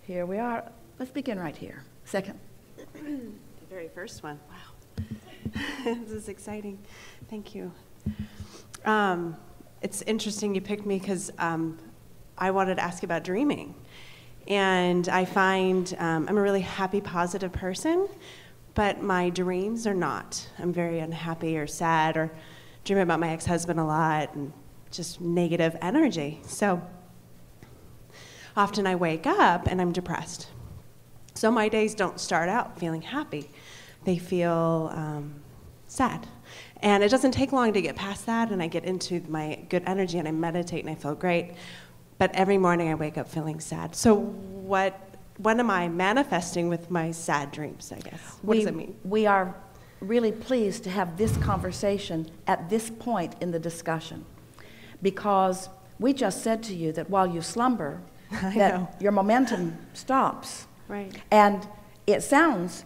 Here we are. Let's begin right here. Second. The very first one. Wow. This is exciting. Thank you. It's interesting you picked me because I wanted to ask you about dreaming. And I find I'm a really happy, positive person, but my dreams are not. I'm very unhappy or sad or dream about my ex-husband a lot and just negative energy. So often I wake up and I'm depressed. So my days don't start out feeling happy. They feel sad. And it doesn't take long to get past that, and I get into my good energy and I meditate and I feel great. But every morning I wake up feeling sad. So what am I manifesting with my sad dreams, I guess? What does it mean? We are really pleased to have this conversation at this point in the discussion, because we just said to you that while you slumber, that your momentum stops. Right. And it sounds,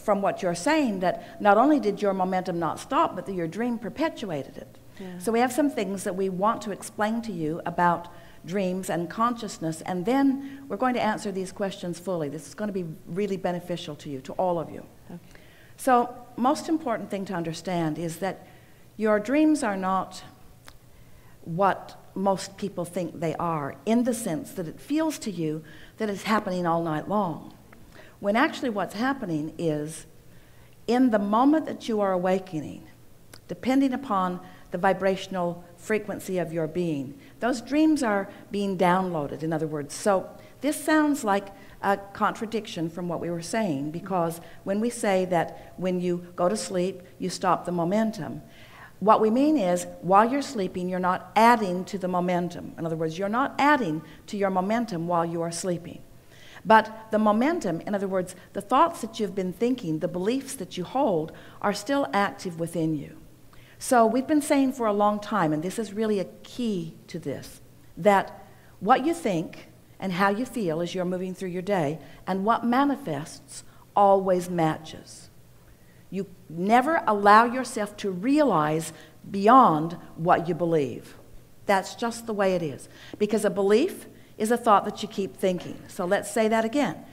from what you're saying, that not only did your momentum not stop, but that your dream perpetuated it. Yeah. So we have some things that we want to explain to you about dreams and consciousness, and then we're going to answer these questions fully. This is going to be really beneficial to you, to all of you. Okay. So, most important thing to understand is that your dreams are not what most people think they are, in the sense that it feels to you that it's happening all night long. When actually what's happening is, in the moment that you are awakening, depending upon the vibrational frequency of your being, those dreams are being downloaded, in other words. So this sounds like a contradiction from what we were saying, because when we say that when you go to sleep, you stop the momentum, what we mean is, while you're sleeping, you're not adding to the momentum. In other words, you're not adding to your momentum while you are sleeping. But the momentum, in other words, the thoughts that you've been thinking, the beliefs that you hold, are still active within you. So we've been saying for a long time, and this is really a key to this, that what you think and how you feel as you're moving through your day and what manifests always matches. You never allow yourself to realize beyond what you believe. That's just the way it is. Because a belief is a thought that you keep thinking. So let's say that again.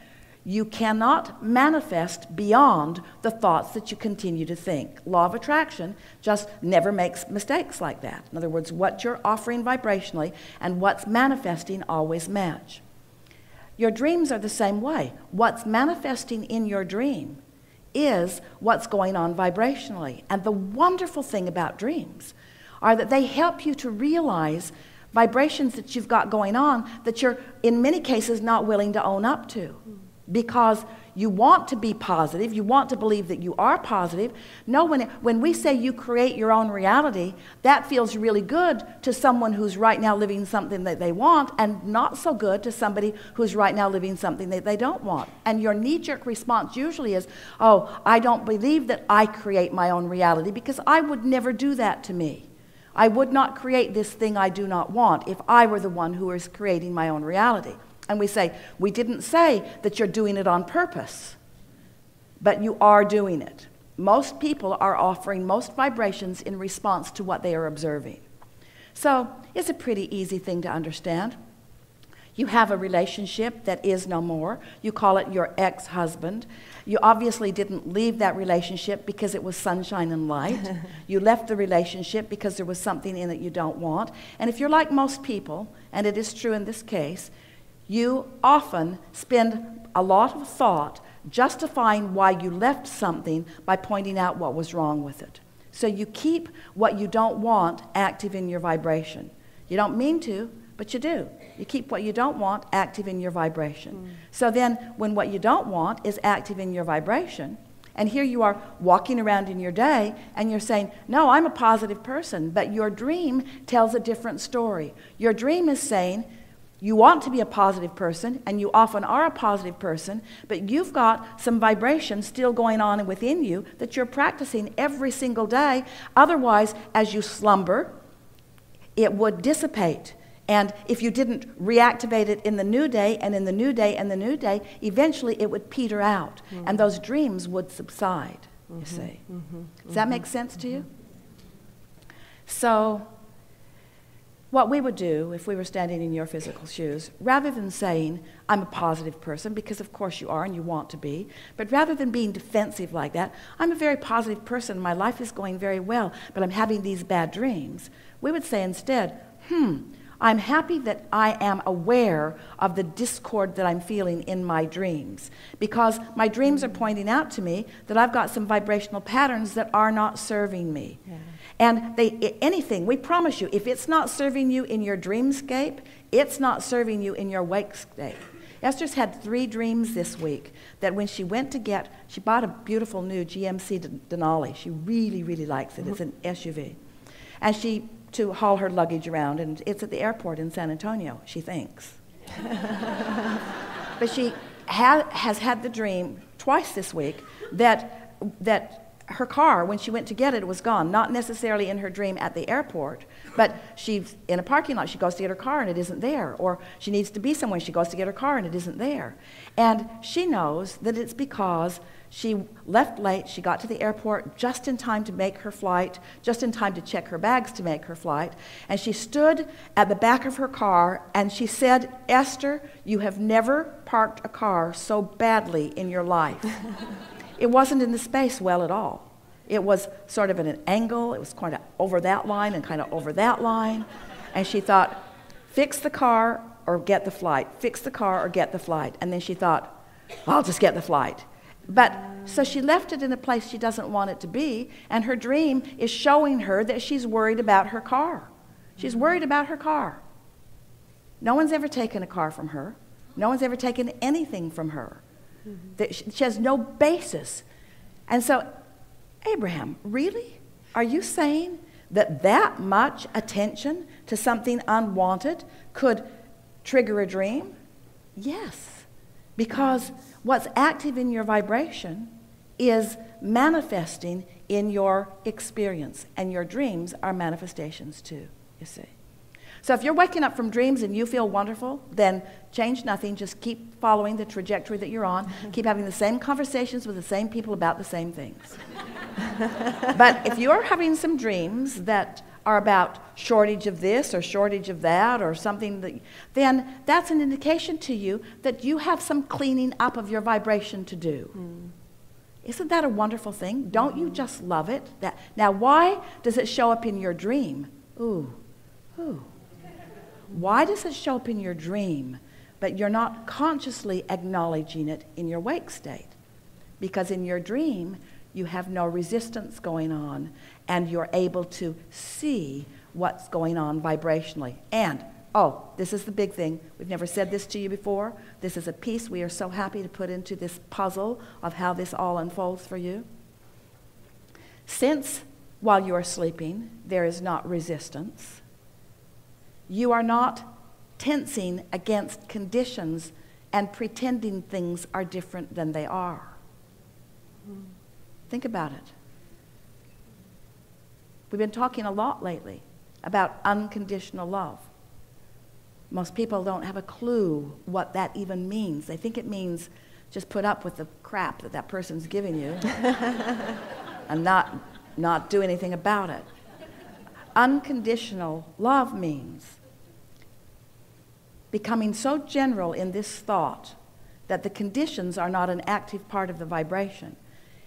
You cannot manifest beyond the thoughts that you continue to think. Law of attraction just never makes mistakes like that. In other words, what you're offering vibrationally and what's manifesting always match. Your dreams are the same way. What's manifesting in your dream is what's going on vibrationally. And the wonderful thing about dreams are that they help you to realize vibrations that you've got going on that you're, in many cases, not willing to own up to. Because you want to be positive, you want to believe that you are positive. No, when we say you create your own reality, that feels really good to someone who's right now living something that they want, and not so good to somebody who's right now living something that they don't want. And your knee-jerk response usually is, oh, I don't believe that I create my own reality, because I would never do that to me. I would not create this thing I do not want if I were the one who is creating my own reality. And we say, we didn't say that you're doing it on purpose, but you are doing it. Most people are offering most vibrations in response to what they are observing. So it's a pretty easy thing to understand. You have a relationship that is no more. You call it your ex-husband. You obviously didn't leave that relationship because it was sunshine and light. You left the relationship because there was something in it you don't want. And if you're like most people, and it is true in this case, you often spend a lot of thought justifying why you left something by pointing out what was wrong with it. So you keep what you don't want active in your vibration. You don't mean to, but you do. You keep what you don't want active in your vibration. So then when what you don't want is active in your vibration, and here you are walking around in your day and you're saying, no, I'm a positive person, but your dream tells a different story. Your dream is saying, you want to be a positive person, and you often are a positive person, but you've got some vibration still going on within you that you're practicing every single day. Otherwise, as you slumber, it would dissipate. And if you didn't reactivate it in the new day, and in the new day, and the new day, eventually it would peter out, and those dreams would subside, you see. Does that make sense to you? So what we would do if we were standing in your physical shoes, rather than saying, I'm a positive person, because of course you are and you want to be, but rather than being defensive like that, I'm a very positive person, my life is going very well, but I'm having these bad dreams, we would say instead, I'm happy that I am aware of the discord that I'm feeling in my dreams, because my dreams are pointing out to me that I've got some vibrational patterns that are not serving me. Yeah. And anything, we promise you, if it's not serving you in your dreamscape, it's not serving you in your wakescape. Esther's had 3 dreams this week that when she went to she bought a beautiful new GMC Denali. She really, really likes it. It's an SUV. And to haul her luggage around, and it's at the airport in San Antonio, she thinks. But she has had the dream twice this week that her car, when she went to get it, it was gone. Not necessarily in her dream at the airport, but she's in a parking lot. She goes to get her car and it isn't there. Or she needs to be somewhere. She goes to get her car and it isn't there. And she knows that it's because she left late. She got to the airport just in time to make her flight, just in time to check her bags to make her flight. And she stood at the back of her car and she said, Esther, you have never parked a car so badly in your life. It wasn't in the space well at all. It was sort of at an angle. It was kind of over that line and kind of over that line. And she thought, fix the car or get the flight. Fix the car or get the flight. And then she thought, I'll just get the flight. But so she left it in a place she doesn't want it to be, and her dream is showing her that she's worried about her car. She's worried about her car. No one's ever taken a car from her. No one's ever taken anything from her. That she has no basis. And so, Abraham, really? Are you saying that much attention to something unwanted could trigger a dream? Yes, because what's active in your vibration is manifesting in your experience, and your dreams are manifestations too, you see. So if you're waking up from dreams and you feel wonderful, then change nothing. Just keep following the trajectory that you're on. Keep having the same conversations with the same people about the same things. But if you're having some dreams that are about shortage of this or shortage of that or something, then that's an indication to you that you have some cleaning up of your vibration to do. Isn't that a wonderful thing? Don't you just love it? Now, why does it show up in your dream? Ooh. Why does it show up in your dream, but you're not consciously acknowledging it in your wake state? Because in your dream, you have no resistance going on, and you're able to see what's going on vibrationally. And, this is the big thing. We've never said this to you before. This is a piece we are so happy to put into this puzzle of how this all unfolds for you. Since, while you are sleeping, there is not resistance, you are not tensing against conditions and pretending things are different than they are. Think about it. We've been talking a lot lately about unconditional love. Most people don't have a clue what that even means. They think it means just put up with the crap that person's giving you and not do anything about it. Unconditional love means becoming so general in this thought that the conditions are not an active part of the vibration.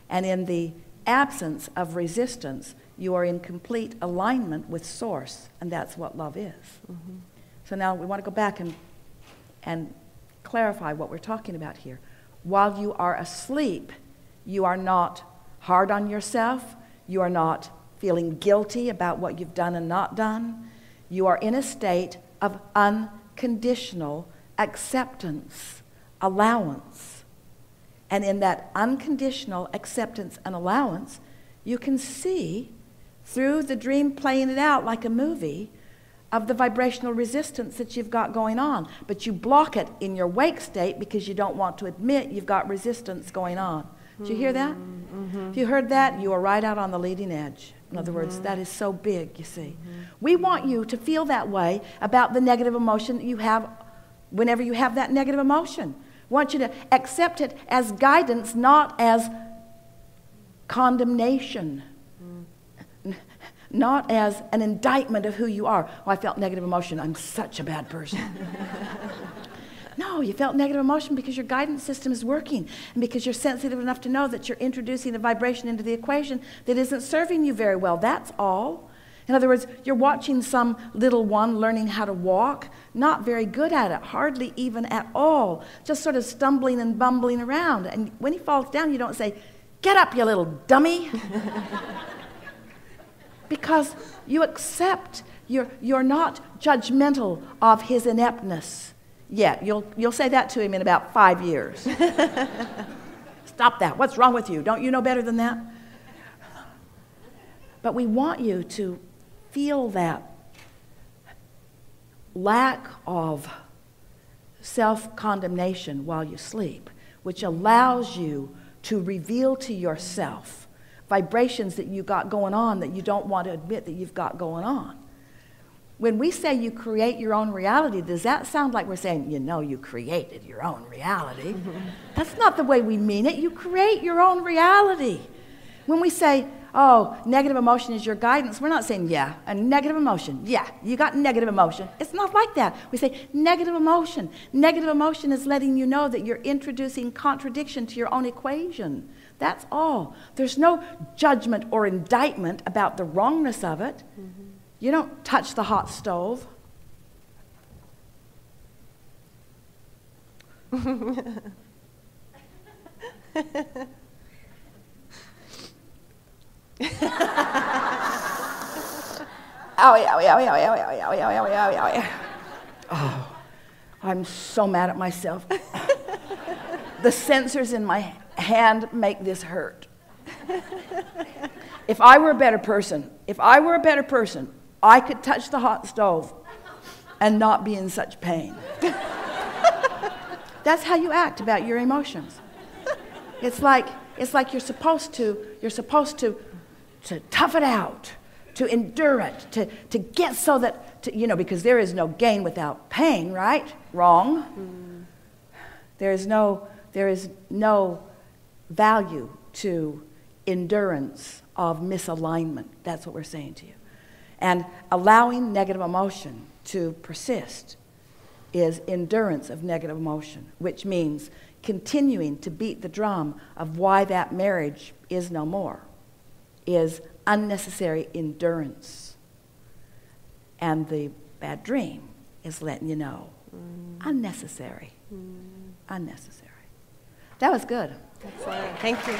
And in the absence of resistance, you are in complete alignment with Source, and that's what love is. So now we want to go back and clarify what we're talking about here. While you are asleep, you are not hard on yourself. You are not feeling guilty about what you've done and not done. You are in a state of unconditional acceptance, allowance. And in that unconditional acceptance and allowance, you can see through the dream playing it out like a movie of the vibrational resistance that you've got going on. But you block it in your wake state because you don't want to admit you've got resistance going on. Did you hear that? If you heard that, you are right out on the leading edge. In other words, that is so big, you see. We want you to feel that way about the negative emotion that you have whenever you have that negative emotion. We want you to accept it as guidance, not as condemnation. not as an indictment of who you are. Oh, I felt negative emotion. I'm such a bad person. No, you felt negative emotion because your guidance system is working and because you're sensitive enough to know that you're introducing a vibration into the equation that isn't serving you very well. That's all. In other words, you're watching some little one learning how to walk, not very good at it, hardly even at all, just sort of stumbling and bumbling around. And when he falls down, you don't say, "Get up, you little dummy." Because you accept, you're not judgmental of his ineptness yet. You'll say that to him in about 5 years. Stop that. What's wrong with you? Don't you know better than that? But we want you to feel that lack of self-condemnation while you sleep, which allows you to reveal to yourself vibrations that you got going on that you don't want to admit that you've got going on. When we say you create your own reality, does that sound like we're saying, you know, you created your own reality? That's not the way we mean it. You create your own reality. When we say, oh, negative emotion is your guidance, we're not saying, yeah, a negative emotion. Yeah, you got negative emotion. It's not like that. We say negative emotion. Negative emotion is letting you know that you're introducing contradiction to your own equation. That's all. There's no judgment or indictment about the wrongness of it. Mm-hmm. You don't touch the hot stove. Oh, I'm so mad at myself. The sensors in my hand make this hurt. If I were a better person, I could touch the hot stove and not be in such pain. That's how you act about your emotions. It's like you're supposed to tough it out, to endure it, to get so that, because there is no gain without pain, right? Wrong. Mm. There is no value to endurance of misalignment. That's what we're saying to you. And allowing negative emotion to persist is endurance of negative emotion, which means continuing to beat the drum of why that marriage is no more, is unnecessary endurance. And the bad dream is letting you know, unnecessary. Unnecessary. That was good. Excellent. Thank you.